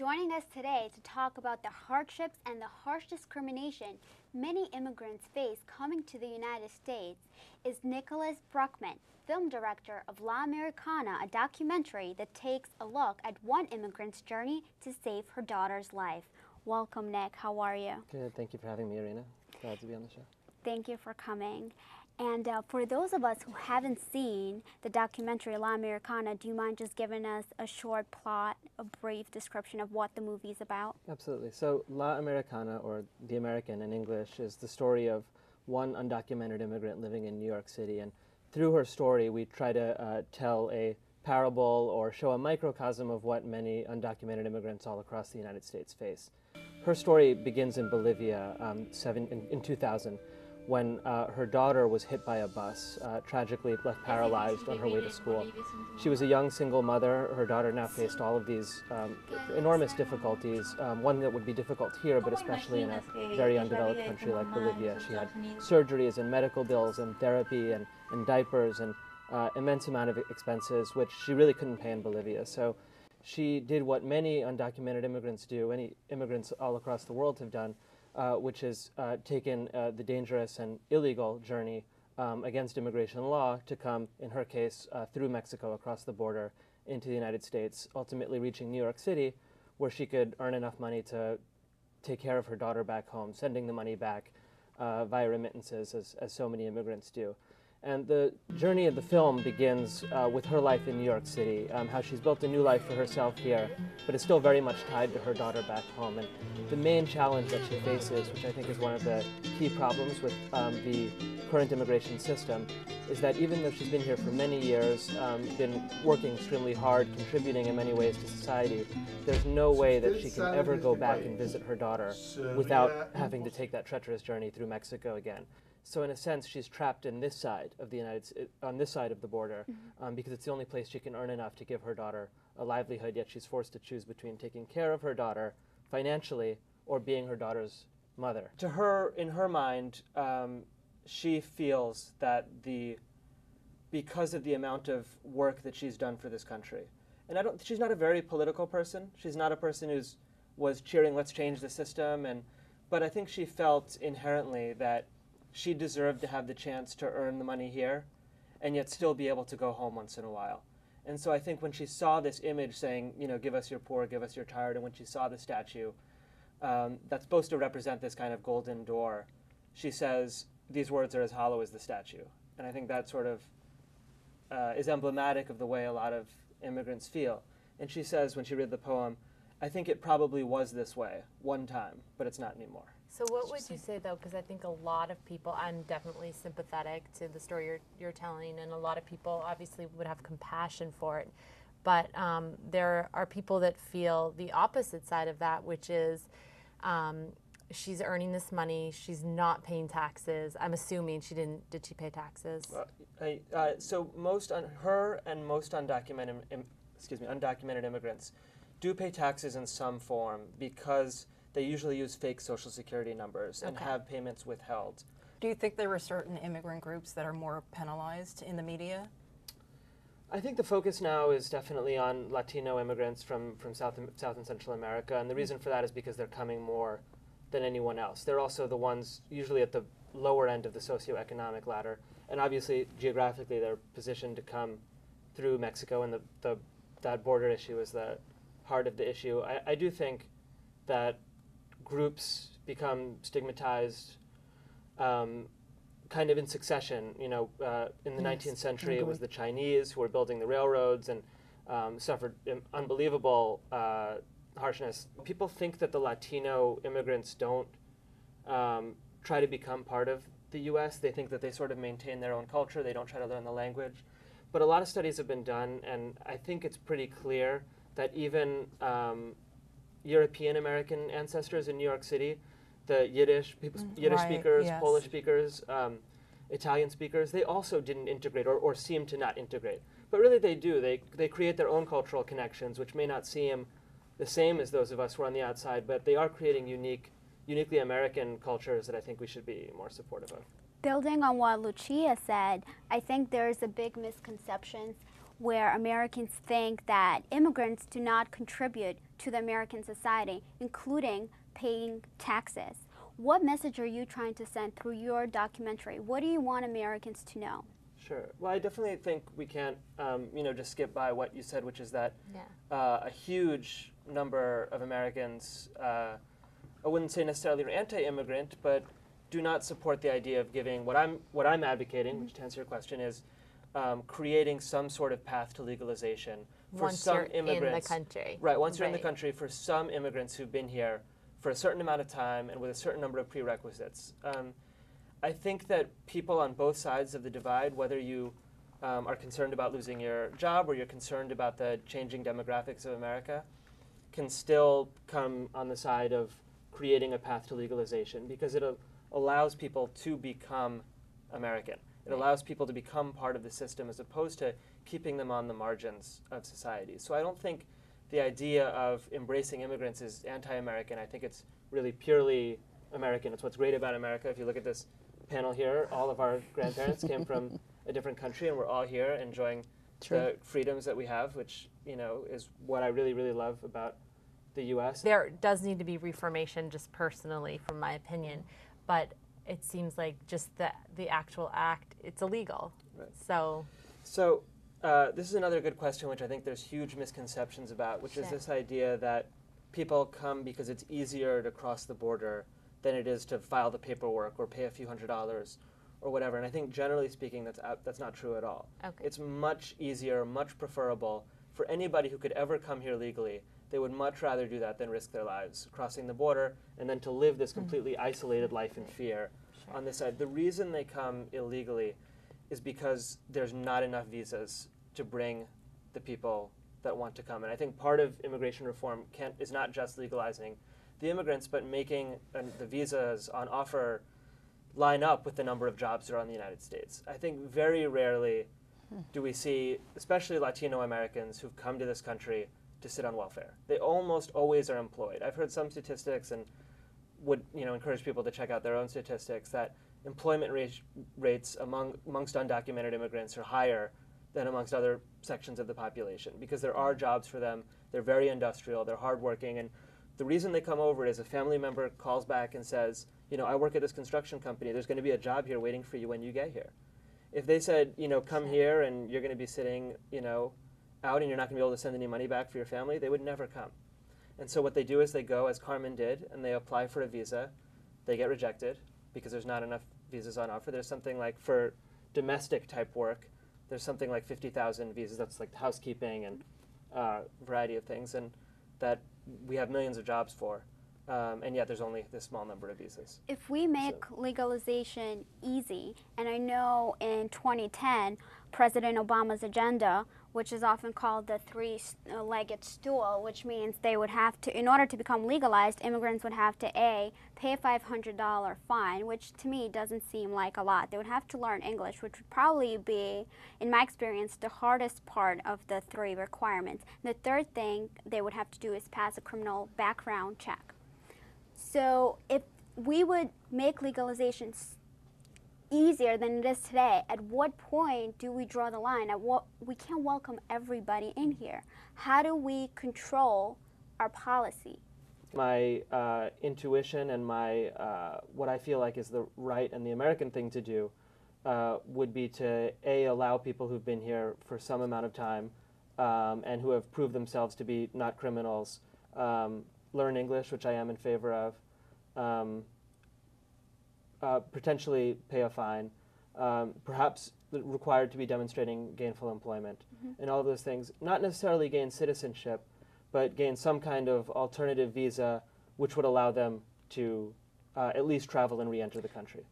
Joining us today to talk about the hardships and the harsh discrimination many immigrants face coming to the United States is Nicholas Bruckman, film director of La Americana, a documentary that takes a look at one immigrant's journey to save her daughter's life. Welcome, Nick. How are you? Good. Thank you for having me, Irina. Glad to be on the show. Thank you for coming. And for those of us who haven't seen the documentary La Americana, do you mind just giving us a short plot, a brief description of what the movie is about? Absolutely. So La Americana, or The American in English, is the story of one undocumented immigrant living in New York City. And through her story, we try to tell a parable or show a microcosm of what many undocumented immigrants all across the United States face. Her story begins in Bolivia in 2000. When her daughter was hit by a bus, tragically left paralyzed on her way to school. She was a young single mother. Her daughter now faced all of these enormous difficulties, one that would be difficult here, but especially in a very undeveloped country like Bolivia. She had surgeries and medical bills and therapy and diapers and immense amount of expenses, which she really couldn't pay in Bolivia. So she did what many undocumented immigrants do, any immigrants all across the world have done, which is taken the dangerous and illegal journey against immigration law to come, in her case, through Mexico across the border into the United States, ultimately reaching New York City, where she could earn enough money to take care of her daughter back home, sending the money back via remittances, as so many immigrants do. And the journey of the film begins with her life in New York City, how she's built a new life for herself here, but is still very much tied to her daughter back home. And the main challenge that she faces, which I think is one of the key problems with the current immigration system, is that even though she's been here for many years, been working extremely hard, contributing in many ways to society, there's no way that she can ever go back and visit her daughter without having to take that treacherous journey through Mexico again. So in a sense, she's trapped in this side of the on this side of the border, because it's the only place she can earn enough to give her daughter a livelihood, yet she's forced to choose between taking care of her daughter financially or being her daughter's mother. To her, in her mind, she feels that because of the amount of work that she's done for this country, and she's not a very political person. She's not a person was cheering, let's change the system, but I think she felt inherently that she deserved to have the chance to earn the money here and yet still be able to go home once in a while. And so I think when she saw this image saying, you know, give us your poor, give us your tired, and when she saw the statue that's supposed to represent this kind of golden door, she says, these words are as hollow as the statue. And I think that sort of is emblematic of the way a lot of immigrants feel. And she says, when she read the poem, I think it probably was this way one time, but it's not anymore. So what would you say, though, because I think a lot of people, I'm definitely sympathetic to the story you're telling, and a lot of people obviously would have compassion for it, but there are people that feel the opposite side of that, which is she's earning this money, she's not paying taxes. I'm assuming did she pay taxes? So most undocumented immigrants do pay taxes in some form because they usually use fake Social Security numbers and have payments withheld. Do you think there were certain immigrant groups that are more penalized in the media? I think the focus now is definitely on Latino immigrants from South and Central America, and the reason for that is because they're coming more than anyone else. They're also the ones usually at the lower end of the socioeconomic ladder, and obviously geographically they're positioned to come through Mexico, and that border issue is the heart of the issue. I do think that groups become stigmatized kind of in succession. You know, in the 19th century, it was the Chinese who were building the railroads and suffered unbelievable harshness. People think that the Latino immigrants don't try to become part of the U.S. They think that they sort of maintain their own culture. They don't try to learn the language. But a lot of studies have been done, and I think it's pretty clear that even European American ancestors in New York City, the Yiddish speakers, Polish speakers, Italian speakers, they also didn't integrate or seem to not integrate. But really they do. They create their own cultural connections, which may not seem the same as those of us who are on the outside, but they are creating uniquely American cultures that I think we should be more supportive of. Building on what Lucia said, I think there's a big misconception where Americans think that immigrants do not contribute to the American society, including paying taxes. What message are you trying to send through your documentary? What do you want Americans to know? Sure. Well, I definitely think we can't, just skip by what you said, which is that a huge number of Americans, I wouldn't say necessarily are anti-immigrant, but do not support the idea of giving what I'm advocating, which to answer your question is creating some sort of path to legalization for Once some you're immigrants. in the country. Right. Once you're in the country, for some immigrants who've been here for a certain amount of time and with a certain number of prerequisites. I think that people on both sides of the divide, whether you are concerned about losing your job or you're concerned about the changing demographics of America, can still come on the side of creating a path to legalization because it allows people to become American. It allows people to become part of the system as opposed to keeping them on the margins of society. So I don't think the idea of embracing immigrants is anti-American. I think it's really purely American. It's what's great about America. If you look at this panel here, all of our grandparents came from a different country, and we're all here enjoying the freedoms that we have, which is what I really, really love about the U.S. There does need to be reformation, just personally, from my opinion, but it seems like just the actual act, it's illegal. Right. So this is another good question, which I think there's huge misconceptions about, which is this idea that people come because it's easier to cross the border than it is to file the paperwork or pay a few $100s or whatever. And I think generally speaking, that's not true at all. Okay. It's much easier, much preferable for anybody who could ever come here legally. They would much rather do that than risk their lives crossing the border and then to live this completely isolated life in fear on this side. The reason they come illegally is because there's not enough visas to bring the people that want to come. And I think part of immigration reform is not just legalizing the immigrants, but making the visas on offer line up with the number of jobs that are on the United States. I think very rarely do we see, especially Latino Americans who've come to this country to sit on welfare. They almost always are employed. I've heard some statistics and would encourage people to check out their own statistics that employment rates amongst undocumented immigrants are higher than amongst other sections of the population because there are jobs for them. They're very industrial. They're hardworking. And the reason they come over is a family member calls back and says, I work at this construction company. There's going to be a job here waiting for you when you get here. If they said, come here and you're going to be sitting, out and you're not going to be able to send any money back for your family, they would never come. And so what they do is they go, as Carmen did, and they apply for a visa. They get rejected because there's not enough visas on offer. There's something like, for domestic type work, there's something like 50,000 visas. That's like housekeeping and a variety of things, and that we have millions of jobs for. And yet there's only this small number of visas. If we make legalization easy, and I know in 2010, President Obama's agenda, which is often called the three-legged stool, which means they would have to, in order to become legalized, immigrants would have to pay a $500 fine, which to me doesn't seem like a lot. They would have to learn English, which would probably be, in my experience, the hardest part of the three requirements. The third thing they would have to do is pass a criminal background check. So if we would make legalization easier than it is today, at what point do we draw the line? We can't welcome everybody in here. How do we control our policy? My intuition and my what I feel like is the right and the American thing to do would be to allow people who've been here for some amount of time and who have proved themselves to be not criminals, learn English, which I am in favor of, potentially pay a fine, perhaps required to be demonstrating gainful employment, and all of those things. Not necessarily gain citizenship, but gain some kind of alternative visa which would allow them to at least travel and re-enter the country.